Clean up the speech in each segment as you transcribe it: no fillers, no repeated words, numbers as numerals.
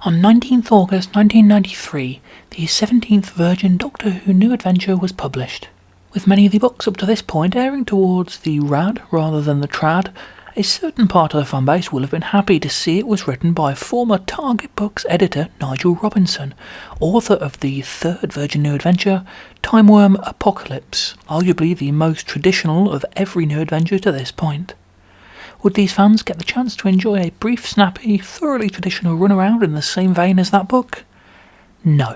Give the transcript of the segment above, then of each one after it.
On 19th August 1993, the 17th Virgin Doctor Who New Adventure was published. With many of the books up to this point airing towards the rad rather than the trad, a certain part of the fanbase will have been happy to see it was written by former Target Books editor Nigel Robinson, author of the third Virgin New Adventure, Timewyrm Apocalypse, arguably the most traditional of every new adventure to this point. Would these fans get the chance to enjoy a brief, snappy, thoroughly traditional runaround in the same vein as that book? No.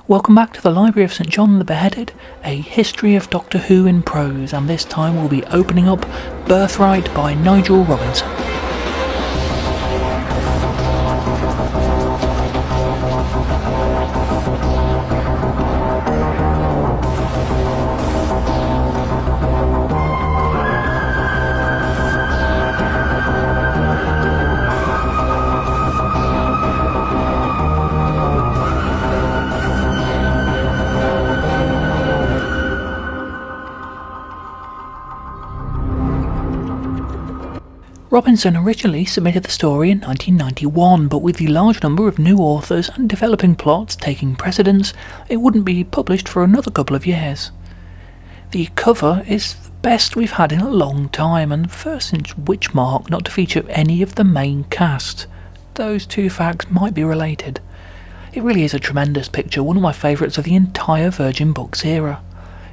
Welcome back to the Library of St John the Beheaded, a history of Doctor Who in prose, and this time we'll be opening up Birthright by Nigel Robinson. Robinson originally submitted the story in 1991, but with the large number of new authors and developing plots taking precedence, it wouldn't be published for another couple of years. The cover is the best we've had in a long time, and the first since Witchmark not to feature any of the main cast. Those two facts might be related. It really is a tremendous picture, one of my favourites of the entire Virgin Books era.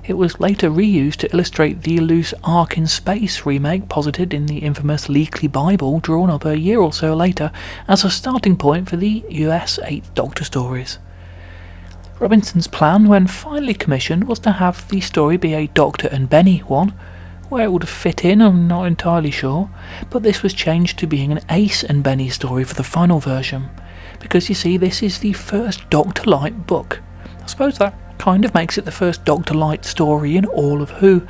It was later reused to illustrate the loose Ark in Space remake posited in the infamous Leakley Bible, drawn up a year or so later as a starting point for the US 8th Doctor stories. Robinson's plan, when finally commissioned, was to have the story be a Doctor and Benny one. Where it would have fit in, I'm not entirely sure, but this was changed to being an Ace and Benny story for the final version, because you see, this is the first Doctor-lite book. I suppose that kind of makes it the first Doctor-lite story in all of Who,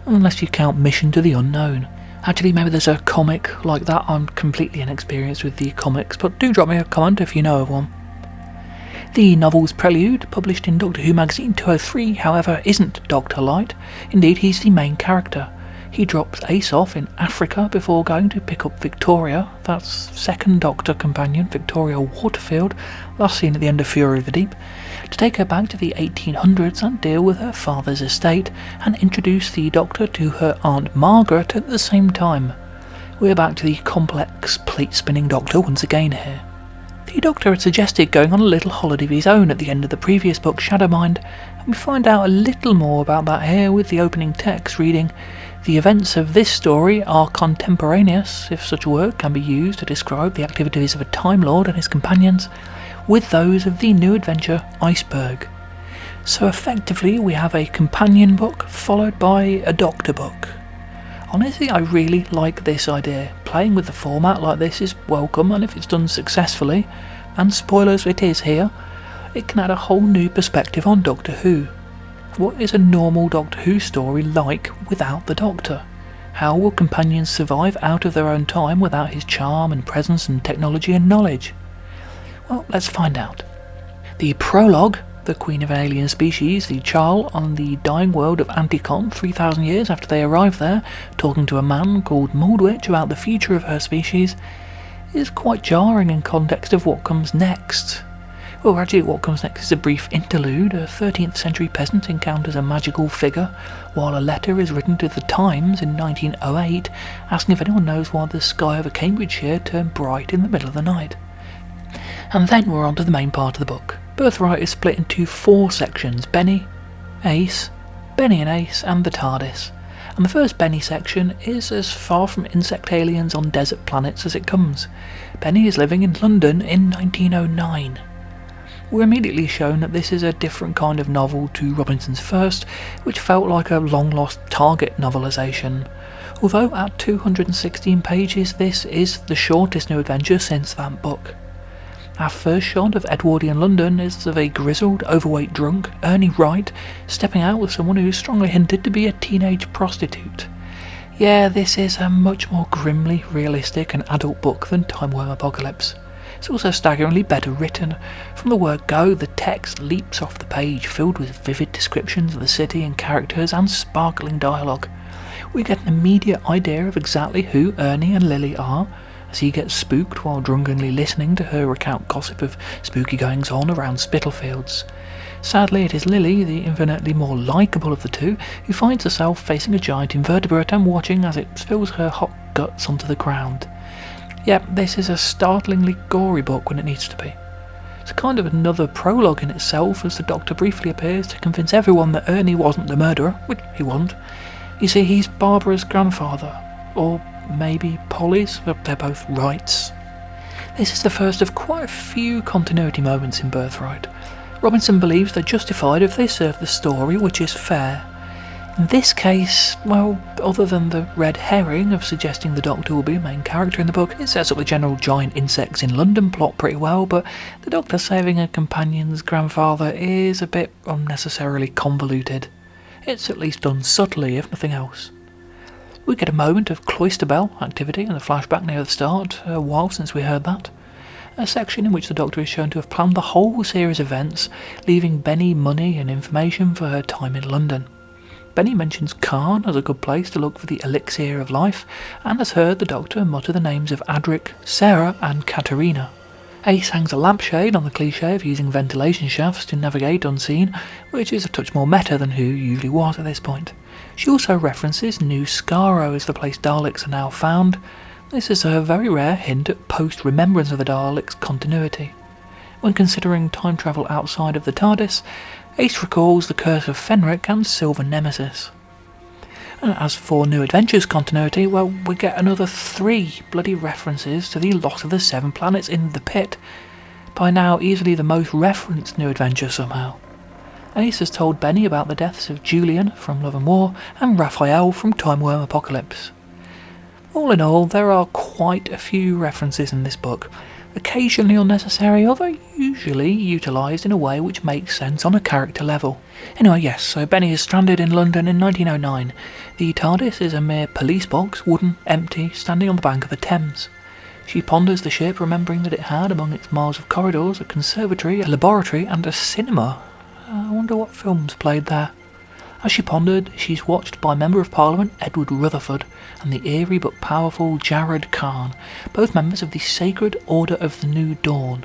unless you count Mission to the Unknown. Actually, maybe there's a comic like that. I'm completely inexperienced with the comics, but do drop me a comment if you know of one. The novel's prelude, published in Doctor Who magazine 203, however, isn't Doctor-lite. Indeed, he's the main character. He drops Ace off in Africa before going to pick up Victoria, that's second Doctor companion Victoria Waterfield, last seen at the end of Fury of the Deep, to take her back to the 1800s and deal with her father's estate and introduce the Doctor to her Aunt Margaret at the same time. We're back to the complex plate-spinning Doctor once again here. The Doctor had suggested going on a little holiday of his own at the end of the previous book, Shadowmind, and we find out a little more about that here with the opening text reading, "The events of this story are contemporaneous, if such a word can be used to describe the activities of a Time Lord and his companions, with those of the new adventure Iceberg." So effectively we have a companion book followed by a Doctor book. Honestly, I really like this idea. Playing with the format like this is welcome, and if it's done successfully, and spoilers it is here, it can add a whole new perspective on Doctor Who. What is a normal Doctor Who story like without the Doctor? How will companions survive out of their own time without his charm and presence and technology and knowledge? Well, let's find out. The prologue, the Queen of an Alien Species, the Charl on the dying world of Anticon 3,000 years after they arrive there, talking to a man called Moldwitch about the future of her species, is quite jarring in context of what comes next. Well, actually what comes next is a brief interlude. A 13th century peasant encounters a magical figure, while a letter is written to the Times in 1908 asking if anyone knows why the sky over Cambridgeshire turned bright in the middle of the night. And then we're on to the main part of the book. Birthright is split into 4 sections: Benny, Ace, Benny and Ace, and the TARDIS. And the first Benny section is as far from insect aliens on desert planets as it comes. Benny is living in London in 1909. We're immediately shown that this is a different kind of novel to Robinson's first, which felt like a long-lost Target novelisation. Although at 216 pages, this is the shortest new adventure since that book. Our first shot of Edwardian London is of a grizzled, overweight drunk, Ernie Wright, stepping out with someone who is strongly hinted to be a teenage prostitute. Yeah, this is a much more grimly realistic and adult book than Timewyrm Apocalypse. It's also staggeringly better written. From the word go, the text leaps off the page, filled with vivid descriptions of the city and characters and sparkling dialogue. We get an immediate idea of exactly who Ernie and Lily are, as he gets spooked while drunkenly listening to her recount gossip of spooky goings-on around Spitalfields. Sadly, it is Lily, the infinitely more likeable of the two, who finds herself facing a giant invertebrate and watching as it spills her hot guts onto the ground. Yep, this is a startlingly gory book when it needs to be. It's kind of another prologue in itself, as the Doctor briefly appears to convince everyone that Ernie wasn't the murderer, which he wasn't. You see, he's Barbara's grandfather, or maybe Polly's, but they're both rights. This is the first of quite a few continuity moments in Birthright. Robinson believes they're justified if they serve the story, which is fair. In this case, well, other than the red herring of suggesting the Doctor will be a main character in the book, it sets up the general giant insects in London plot pretty well, but the Doctor saving a companion's grandfather is a bit unnecessarily convoluted. It's at least done subtly, if nothing else. We get a moment of cloister bell activity in the flashback near the start, a while since we heard that. A section in which the Doctor is shown to have planned the whole series of events, leaving Benny money and information for her time in London. Benny mentions Khan as a good place to look for the elixir of life, and has heard the Doctor mutter the names of Adric, Sarah and Katerina. Ace hangs a lampshade on the cliché of using ventilation shafts to navigate unseen, which is a touch more meta than Who usually was at this point. She also references New Skaro as the place Daleks are now found. This is a very rare hint at post-remembrance of the Daleks' continuity. When considering time travel outside of the TARDIS, Ace recalls the Curse of Fenric and Silver Nemesis. And as for New Adventures continuity, well, we get another 3 bloody references to the loss of the 7 planets in the Pit. By now easily the most referenced New Adventure somehow. Ace has told Benny about the deaths of Julian from Love and War and Raphael from Time Worm Apocalypse. All in all, there are quite a few references in this book, occasionally unnecessary, although usually utilised in a way which makes sense on a character level. Anyway, yes, so Benny is stranded in London in 1909. The TARDIS is a mere police box, wooden, empty, standing on the bank of the Thames. She ponders the ship, remembering that it had, among its miles of corridors, a conservatory, a laboratory and a cinema. I wonder what films played there. As she pondered, she's watched by Member of Parliament Edward Rutherford and the eerie but powerful Jared Khan, both members of the Sacred Order of the New Dawn.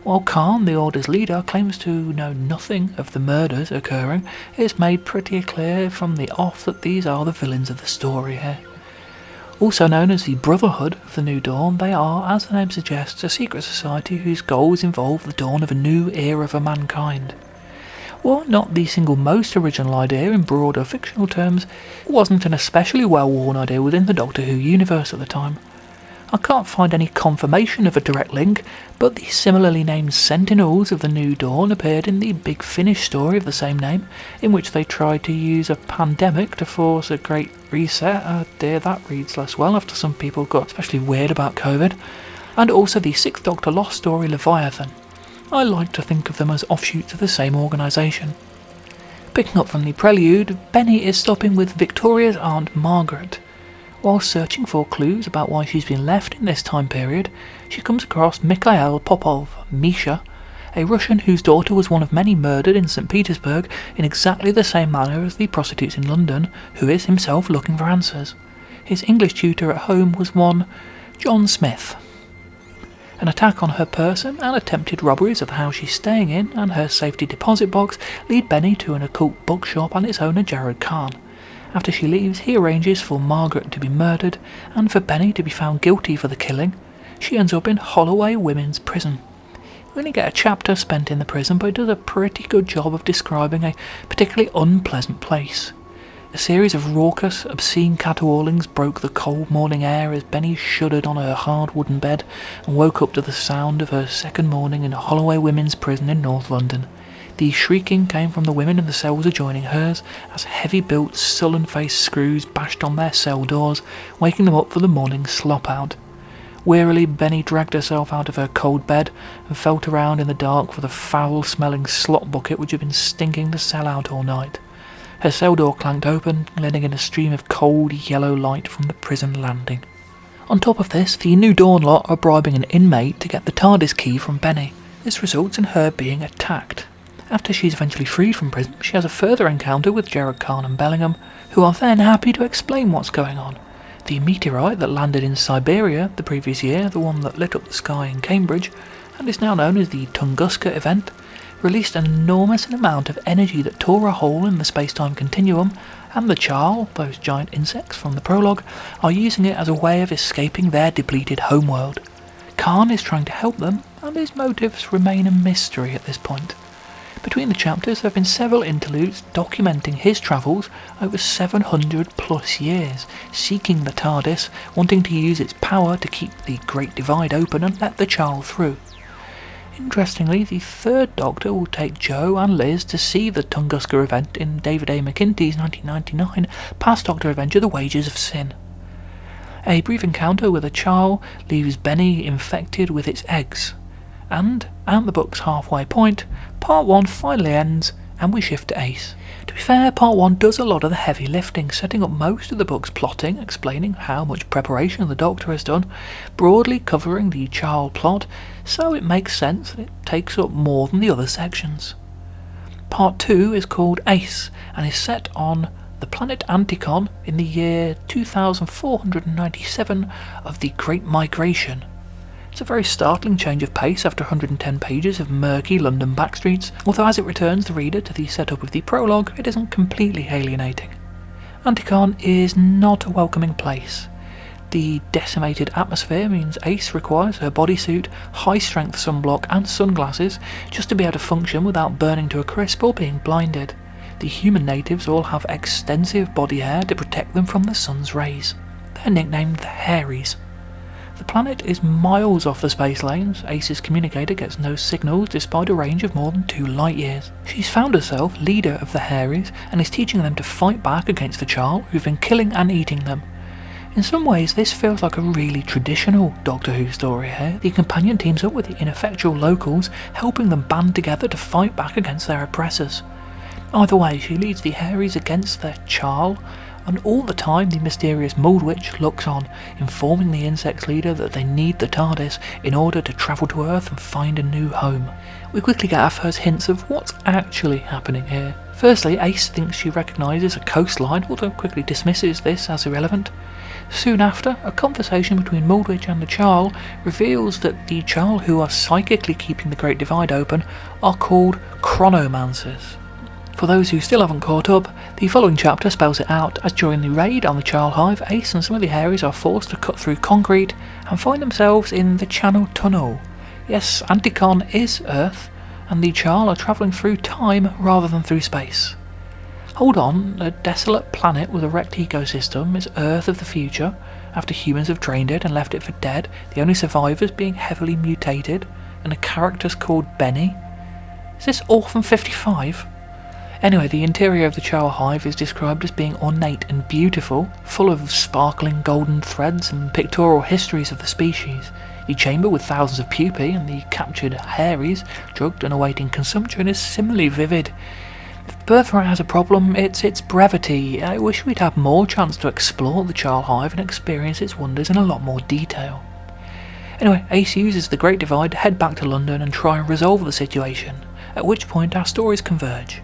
While Khan, the Order's leader, claims to know nothing of the murders occurring, it's made pretty clear from the off that these are the villains of the story here. Also known as the Brotherhood of the New Dawn, they are, as the name suggests, a secret society whose goals involve the dawn of a new era for mankind. While not the single most original idea in broader fictional terms, it wasn't an especially well-worn idea within the Doctor Who universe at the time. I can't find any confirmation of a direct link, but the similarly named Sentinels of the New Dawn appeared in the Big Finish story of the same name, in which they tried to use a pandemic to force a great reset. Oh dear, that reads less well after some people got especially weird about COVID. And also the 6th Doctor Lost story Leviathan. I like to think of them as offshoots of the same organisation. Picking up from the prelude, Benny is stopping with Victoria's Aunt Margaret. While searching for clues about why she's been left in this time period, she comes across Mikhail Popov, Misha, a Russian whose daughter was one of many murdered in St. Petersburg in exactly the same manner as the prostitutes in London, who is himself looking for answers. His English tutor at home was one John Smith. An attack on her person and attempted robberies of the house she's staying in and her safety deposit box lead Benny to an occult bookshop and its owner Jared Khan. After she leaves, he arranges for Margaret to be murdered and for Benny to be found guilty for the killing. She ends up in Holloway Women's Prison. We only get a chapter spent in the prison, but it does a pretty good job of describing a particularly unpleasant place. A series of raucous, obscene caterwaulings broke the cold morning air as Benny shuddered on her hard wooden bed and woke up to the sound of her second morning in Holloway Women's Prison in North London. The shrieking came from the women in the cells adjoining hers as heavy-built, sullen-faced screws bashed on their cell doors, waking them up for the morning slop-out. Wearily, Benny dragged herself out of her cold bed and felt around in the dark for the foul-smelling slop bucket which had been stinking the cell out all night. Her cell door clanked open, letting in a stream of cold yellow light from the prison landing. On top of this, the New Dawn lot are bribing an inmate to get the TARDIS key from Benny. This results in her being attacked. After she's eventually freed from prison, she has a further encounter with Jared Khan and Bellingham, who are then happy to explain what's going on. The meteorite that landed in Siberia the previous year, the one that lit up the sky in Cambridge, and is now known as the Tunguska event, released an enormous amount of energy that tore a hole in the space-time continuum, and the Charl, those giant insects from the prologue, are using it as a way of escaping their depleted homeworld. Khan is trying to help them, and his motives remain a mystery at this point. Between the chapters there have been several interludes documenting his travels over 700 plus years, seeking the TARDIS, wanting to use its power to keep the Great Divide open and let the Charl through. Interestingly, the third Doctor will take Jo and Liz to see the Tunguska event in David A. McIntyre's 1999 past Doctor adventure The Wages of Sin. A brief encounter with a Charl leaves Benny infected with its eggs, and at the book's halfway point, Part 1 finally ends and we shift to Ace. To be fair, Part 1 does a lot of the heavy lifting, setting up most of the book's plotting, explaining how much preparation the Doctor has done, broadly covering the Charl plot, so it makes sense that it takes up more than the other sections. Part 2 is called Ace, and is set on the planet Anticon in the year 2497 of the Great Migration. It's a very startling change of pace after 110 pages of murky London backstreets, although as it returns the reader to the setup of the prologue, it isn't completely alienating. Anticon is not a welcoming place. The decimated atmosphere means Ace requires her bodysuit, high-strength sunblock and sunglasses just to be able to function without burning to a crisp or being blinded. The human natives all have extensive body hair to protect them from the sun's rays. They're nicknamed the Hairies. The planet is miles off the space lanes. Ace's communicator gets no signals despite a range of more than 2 light years. She's found herself leader of the Hairies and is teaching them to fight back against the Charl, who've been killing and eating them. In some ways this feels like a really traditional Doctor Who story here. The companion teams up with the ineffectual locals, helping them band together to fight back against their oppressors. Either way, she leads the Hairies against their Charl, and all the time the mysterious Mould Witch looks on, informing the insects leader that they need the TARDIS in order to travel to Earth and find a new home. We quickly get our first hints of what's actually happening here. Firstly, Ace thinks she recognises a coastline, although quickly dismisses this as irrelevant. Soon after, a conversation between Mould Witch and the Charl reveals that the Charl who are psychically keeping the Great Divide open are called chronomancers. For those who still haven't caught up, the following chapter spells it out, as during the raid on the Charl Hive, Ace and some of the Hairies are forced to cut through concrete and find themselves in the Channel Tunnel. Yes, Anticon is Earth, and the Charl are travelling through time rather than through space. Hold on, a desolate planet with a wrecked ecosystem is Earth of the future, after humans have drained it and left it for dead, the only survivors being heavily mutated, and a character's called Benny. Is this Orphan 55? Anyway, the interior of the Charl Hive is described as being ornate and beautiful, full of sparkling golden threads and pictorial histories of the species. The chamber with thousands of pupae and the captured Hairies, drugged and awaiting consumption, is similarly vivid. If Birthright has a problem, it's its brevity. I wish we'd have more chance to explore the Charl Hive and experience its wonders in a lot more detail. Anyway, Ace uses the Great Divide to head back to London and try and resolve the situation, at which point our stories converge.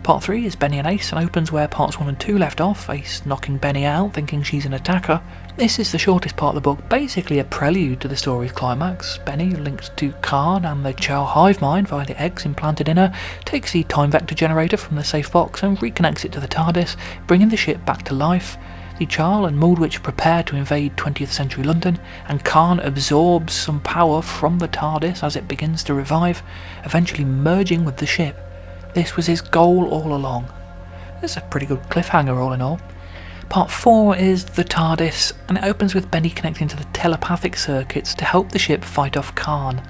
Part 3 is Benny and Ace and opens where parts 1 and 2 left off, Ace knocking Benny out, thinking she's an attacker. This is the shortest part of the book, basically a prelude to the story's climax. Benny, linked to Khan and the Charl Hive mind via the eggs implanted in her, takes the time vector generator from the safe box and reconnects it to the TARDIS, bringing the ship back to life. The Charl and Mould Witch prepare to invade 20th century London, and Khan absorbs some power from the TARDIS as it begins to revive, eventually merging with the ship. This was his goal all along. It's a pretty good cliffhanger all in all. Part 4 is the TARDIS, and it opens with Benny connecting to the telepathic circuits to help the ship fight off Khan.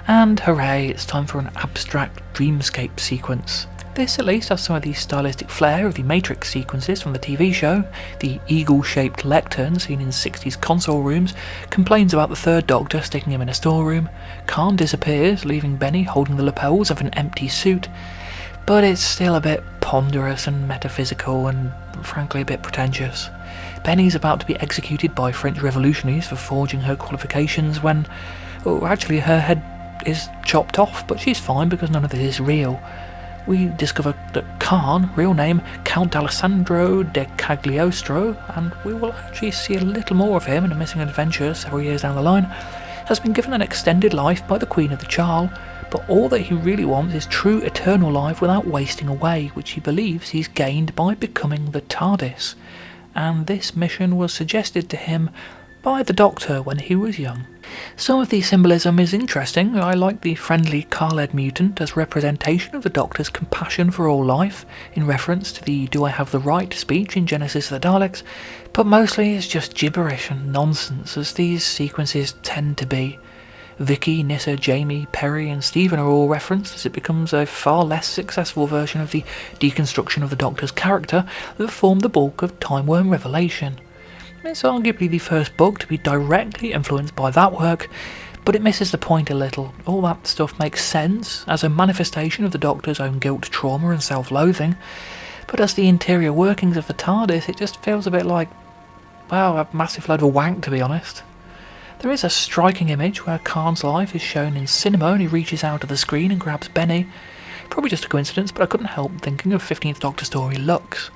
And hooray, it's time for an abstract dreamscape sequence. This at least has some of the stylistic flair of the Matrix sequences from the TV show. The eagle-shaped lectern seen in 60s console rooms complains about the third Doctor sticking him in a storeroom. Khan disappears, leaving Benny holding the lapels of an empty suit. But it's still a bit ponderous and metaphysical and frankly a bit pretentious. Benny's about to be executed by French revolutionaries for forging her qualifications when, actually her head is chopped off, but she's fine because none of this is real. We discover that Khan, real name Count Alessandro de Cagliostro, and we will actually see a little more of him in a missing adventure several years down the line, has been given an extended life by the Queen of the Charl, but all that he really wants is true eternal life without wasting away, which he believes he's gained by becoming the TARDIS, and this mission was suggested to him by the Doctor when he was young. Some of the symbolism is interesting. I like the friendly Khaled mutant as representation of the Doctor's compassion for all life, in reference to the "Do I have the right" speech in Genesis of the Daleks, but mostly it's just gibberish and nonsense, as these sequences tend to be. Vicky, Nissa, Jamie, Perry and Stephen are all referenced, as it becomes a far less successful version of the deconstruction of the Doctor's character that formed the bulk of Time Worm Revelation. It's arguably the first book to be directly influenced by that work, but it misses the point a little. All that stuff makes sense as a manifestation of the Doctor's own guilt, trauma and self-loathing, but as the interior workings of the TARDIS, it just feels a bit like, well, a massive load of wank, to be honest. There is a striking image where Khan's life is shown in cinema and he reaches out to the screen and grabs Benny. Probably just a coincidence, but I couldn't help thinking of 15th Doctor story Lux.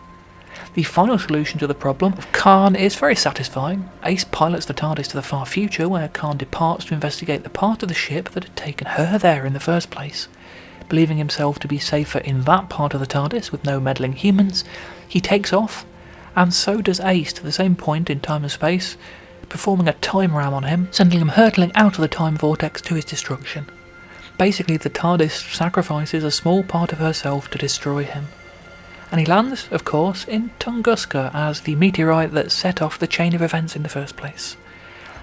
The final solution to the problem of Khan is very satisfying. Ace pilots the TARDIS to the far future, where Khan departs to investigate the part of the ship that had taken her there in the first place. Believing himself to be safer in that part of the TARDIS with no meddling humans, he takes off, and so does Ace to the same point in time and space, performing a time ram on him, sending him hurtling out of the time vortex to his destruction. Basically, the TARDIS sacrifices a small part of herself to destroy him. And he lands, of course, in Tunguska as the meteorite that set off the chain of events in the first place.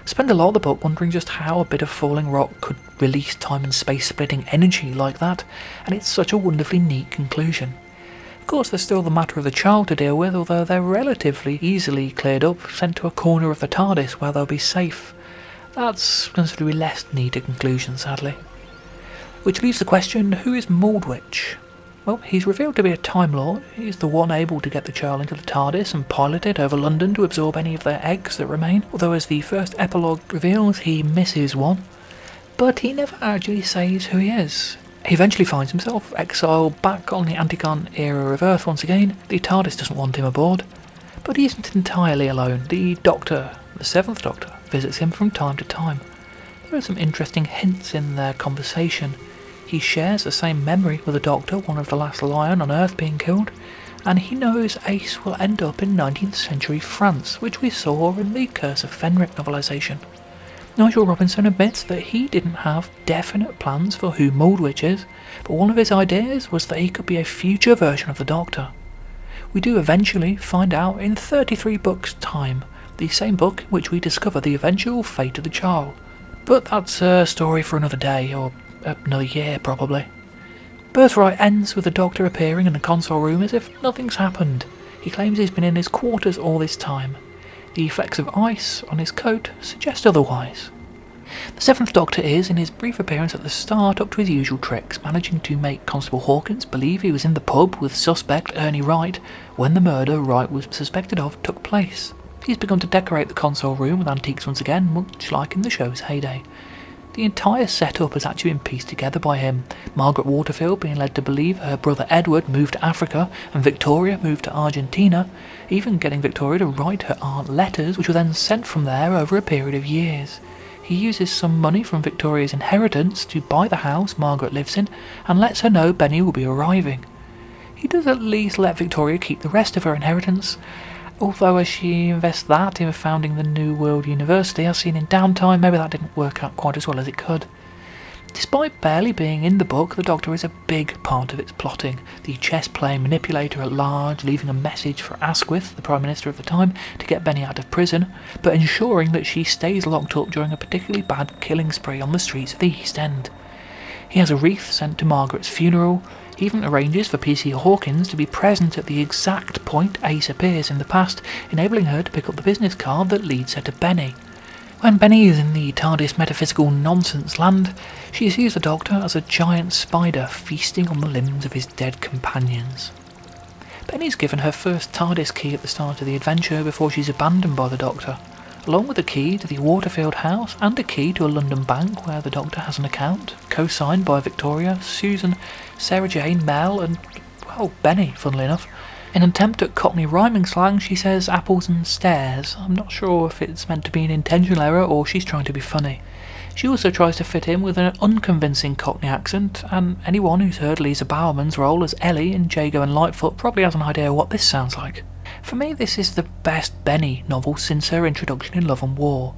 I spend a lot of the book wondering just how a bit of falling rock could release time and space splitting energy like that, and it's such a wonderfully neat conclusion. Of course, there's still the matter of the child to deal with, although they're relatively easily cleared up, sent to a corner of the TARDIS where they'll be safe. That's considerably less neat a conclusion, sadly. Which leaves the question, who is Mordwitch? Well, he's revealed to be a Time Lord. He's the one able to get the child into the TARDIS and pilot it over London to absorb any of their eggs that remain, although as the first epilogue reveals, he misses one. But he never actually says who he is. He eventually finds himself exiled back on the Anticon era of Earth once again. The TARDIS doesn't want him aboard. But he isn't entirely alone. The Doctor, the 7th Doctor, visits him from time to time. There are some interesting hints in their conversation. He shares the same memory with the Doctor, one of the last Lion on Earth being killed, and he knows Ace will end up in 19th century France, which we saw in the Curse of Fenric novelisation. Nigel Robinson admits that he didn't have definite plans for who Mordwitch is, but one of his ideas was that he could be a future version of the Doctor. We do eventually find out in 33 books' time, the same book in which we discover the eventual fate of the child. But that's a story for another day, or another year probably. Birthright ends with the Doctor appearing in the console room as if nothing's happened. He claims he's been in his quarters all this time. The flecks of ice on his coat suggest otherwise. The 7th Doctor is, in his brief appearance at the start, up to his usual tricks, managing to make Constable Hawkins believe he was in the pub with suspect Ernie Wright when the murder Wright was suspected of took place. He's begun to decorate the console room with antiques once again, much like in the show's heyday. The entire setup has actually been pieced together by him, Margaret Waterfield being led to believe her brother Edward moved to Africa and Victoria moved to Argentina, even getting Victoria to write her aunt letters which were then sent from there over a period of years. He uses some money from Victoria's inheritance to buy the house Margaret lives in and lets her know Benny will be arriving. He does at least let Victoria keep the rest of her inheritance, although as she invests that in founding the New World University, as seen in Downtime, maybe that didn't work out quite as well as it could. Despite barely being in the book, the Doctor is a big part of its plotting, the chess-playing manipulator at large, leaving a message for Asquith, the Prime Minister of the time, to get Benny out of prison, but ensuring that she stays locked up during a particularly bad killing spree on the streets of the East End. He has a wreath sent to Margaret's funeral. He even arranges for PC Hawkins to be present at the exact point Ace appears in the past, enabling her to pick up the business card that leads her to Benny. When Benny is in the TARDIS metaphysical nonsense land, she sees the Doctor as a giant spider feasting on the limbs of his dead companions. Benny's given her first TARDIS key at the start of the adventure before she's abandoned by the Doctor. along with a key to the Waterfield house and a key to a London bank where the Doctor has an account, co-signed by Victoria, Susan, Sarah Jane, Mel and, well, Benny, funnily enough. In an attempt at Cockney rhyming slang, she says apples and stairs. I'm not sure if it's meant to be an intentional error or she's trying to be funny. She also tries to fit in with an unconvincing Cockney accent, and anyone who's heard Lisa Bowerman's role as Ellie in Jago and Lightfoot probably has an idea what this sounds like. For me, this is the best Benny novel since her introduction in Love and War,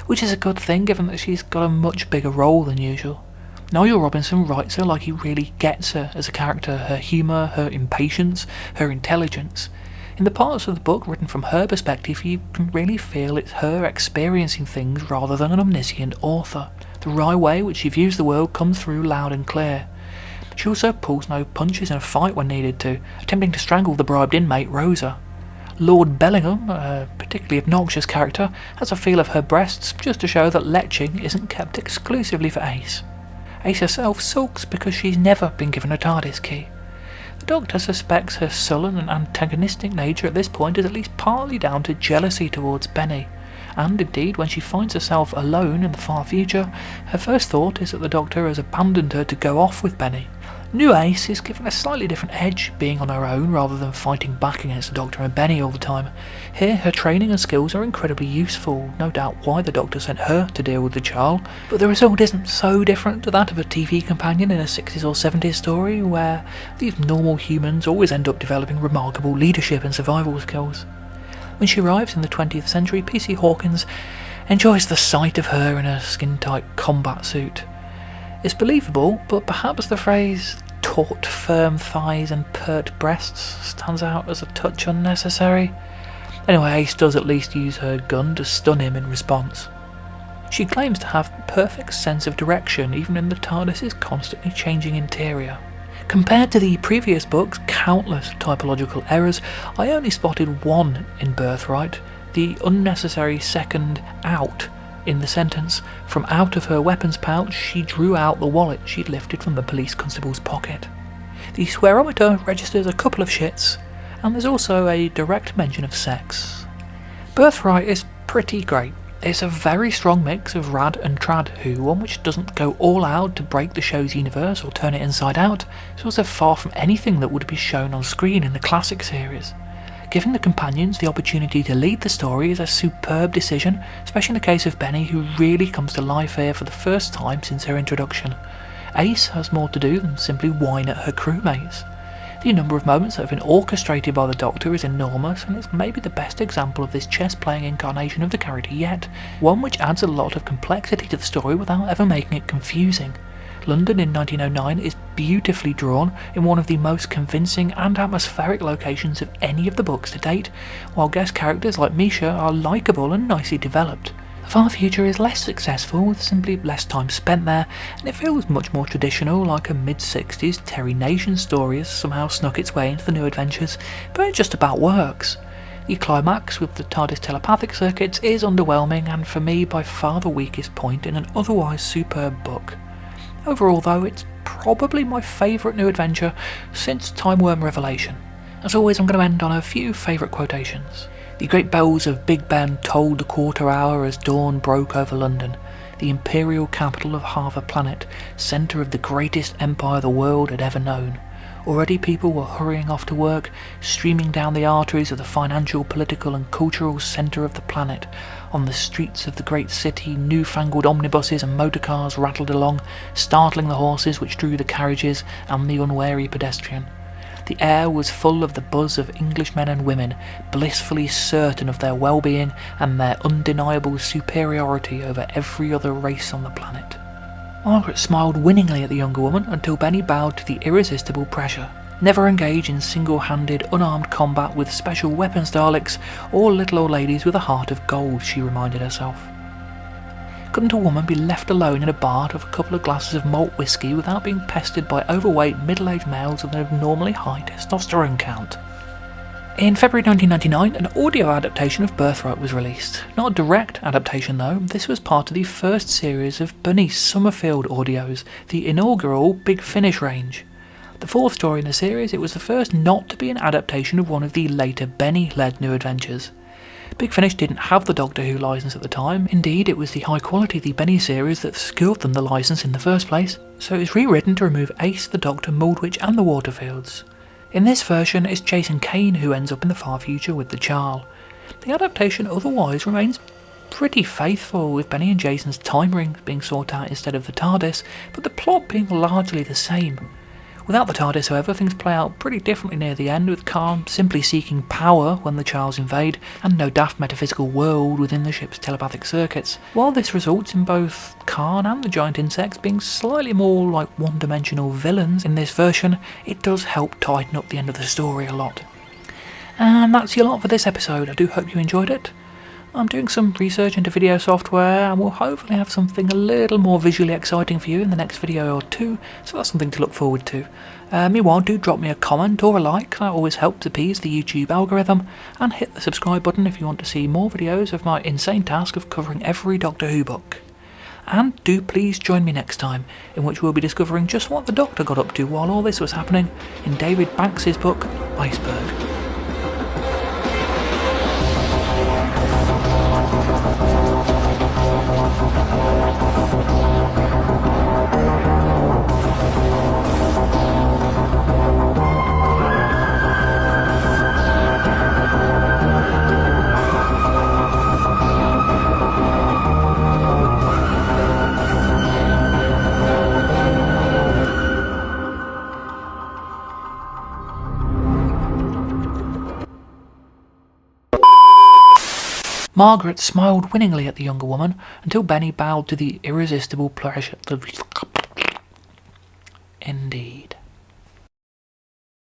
which is a good thing given that she's got a much bigger role than usual. Nigel Robinson writes her like he really gets her as a character, her humour, her impatience, her intelligence. In the parts of the book written from her perspective, you can really feel it's her experiencing things rather than an omniscient author. The wry way which she views the world comes through loud and clear. She also pulls no punches in a fight when needed to, attempting to strangle the bribed inmate Rosa. Lord Bellingham, a particularly obnoxious character, has a feel of her breasts just to show that leching isn't kept exclusively for Ace. Ace herself sulks because she's never been given a TARDIS key. The Doctor suspects her sullen and antagonistic nature at this point is at least partly down to jealousy towards Benny, and indeed when she finds herself alone in the far future, her first thought is that the Doctor has abandoned her to go off with Benny. New Ace is given a slightly different edge, being on her own rather than fighting back against the Doctor and Benny all the time. Here her training and skills are incredibly useful, no doubt why the Doctor sent her to deal with the Jarl, but the result isn't so different to that of a TV companion in a 60s or 70s story, where these normal humans always end up developing remarkable leadership and survival skills. When she arrives in the 20th century, PC Hawkins enjoys the sight of her in a skin-tight combat suit. It's believable, but perhaps the phrase taut, firm thighs and pert breasts stands out as a touch unnecessary. Anyway, Ace does at least use her gun to stun him in response. She claims to have a perfect sense of direction, even in the TARDIS's constantly changing interior. Compared to the previous book's countless typological errors, I only spotted one in Birthright, the unnecessary second out in the sentence. From out of her weapons pouch she drew out the wallet she'd lifted from the police constable's pocket. The swearometer registers a couple of shits, and there's also a direct mention of sex. Birthright is pretty great. It's a very strong mix of rad and trad Who, one which doesn't go all out to break the show's universe or turn it inside out. It's also far from anything that would be shown on screen in the classic series. Giving the companions the opportunity to lead the story is a superb decision, especially in the case of Benny, who really comes to life here for the first time since her introduction. Ace has more to do than simply whine at her crewmates. The number of moments that have been orchestrated by the Doctor is enormous, and it's maybe the best example of this chess-playing incarnation of the character yet, one which adds a lot of complexity to the story without ever making it confusing. London in 1909 is beautifully drawn in one of the most convincing and atmospheric locations of any of the books to date, while guest characters like Misha are likeable and nicely developed. The far future is less successful, with simply less time spent there, and it feels much more traditional, like a mid-60s Terry Nation story has somehow snuck its way into the new adventures, but it just about works. The climax with the TARDIS telepathic circuits is underwhelming, and for me by far the weakest point in an otherwise superb book. Overall though, it's probably my favourite new adventure since Time Worm Revelation. As always, I'm going to end on a few favourite quotations. The great bells of Big Ben tolled the quarter hour as dawn broke over London, the imperial capital of half a planet, centre of the greatest empire the world had ever known. Already people were hurrying off to work, streaming down the arteries of the financial, political and cultural centre of the planet. On the streets of the great city, newfangled omnibuses and motorcars rattled along, startling the horses which drew the carriages and the unwary pedestrian. The air was full of the buzz of Englishmen and women, blissfully certain of their well-being and their undeniable superiority over every other race on the planet. Margaret smiled winningly at the younger woman until Benny bowed to the irresistible pressure. Never engage in single-handed, unarmed combat with special weapons Daleks or little old ladies with a heart of gold, she reminded herself. Couldn't a woman be left alone in a bar to have a couple of glasses of malt whiskey without being pestered by overweight middle-aged males with an abnormally high testosterone count? In February 1999, an audio adaptation of Birthright was released. Not a direct adaptation though, this was part of the first series of Bernice Summerfield audios, the inaugural Big Finish range. The fourth story in the series, it was the first not to be an adaptation of one of the later Benny-led new adventures. Big Finish didn't have the Doctor Who licence at the time. Indeed, it was the high quality The Benny series that secured them the licence in the first place, so it was rewritten to remove Ace, the Doctor, Mouldwitch and the Waterfields. In this version, it's Jason Kane who ends up in the far future with the Charl. The adaptation otherwise remains pretty faithful, with Benny and Jason's time rings being sought out instead of the TARDIS, but the plot being largely the same. Without the TARDIS, however, things play out pretty differently near the end, with Khan simply seeking power when the Charles invade, and no daft metaphysical world within the ship's telepathic circuits. While this results in both Khan and the giant insects being slightly more like one-dimensional villains in this version, it does help tighten up the end of the story a lot. And that's your lot for this episode. I do hope you enjoyed it. I'm doing some research into video software and will hopefully have something a little more visually exciting for you in the next video or two, so that's something to look forward to. Meanwhile, do drop me a comment or a like, that always helps appease the YouTube algorithm, and hit the subscribe button if you want to see more videos of my insane task of covering every Doctor Who book. And do please join me next time, in which we'll be discovering just what the Doctor got up to while all this was happening in David Banks's book, Iceberg. Margaret smiled winningly at the younger woman until Benny bowed to the irresistible pleasure. Indeed.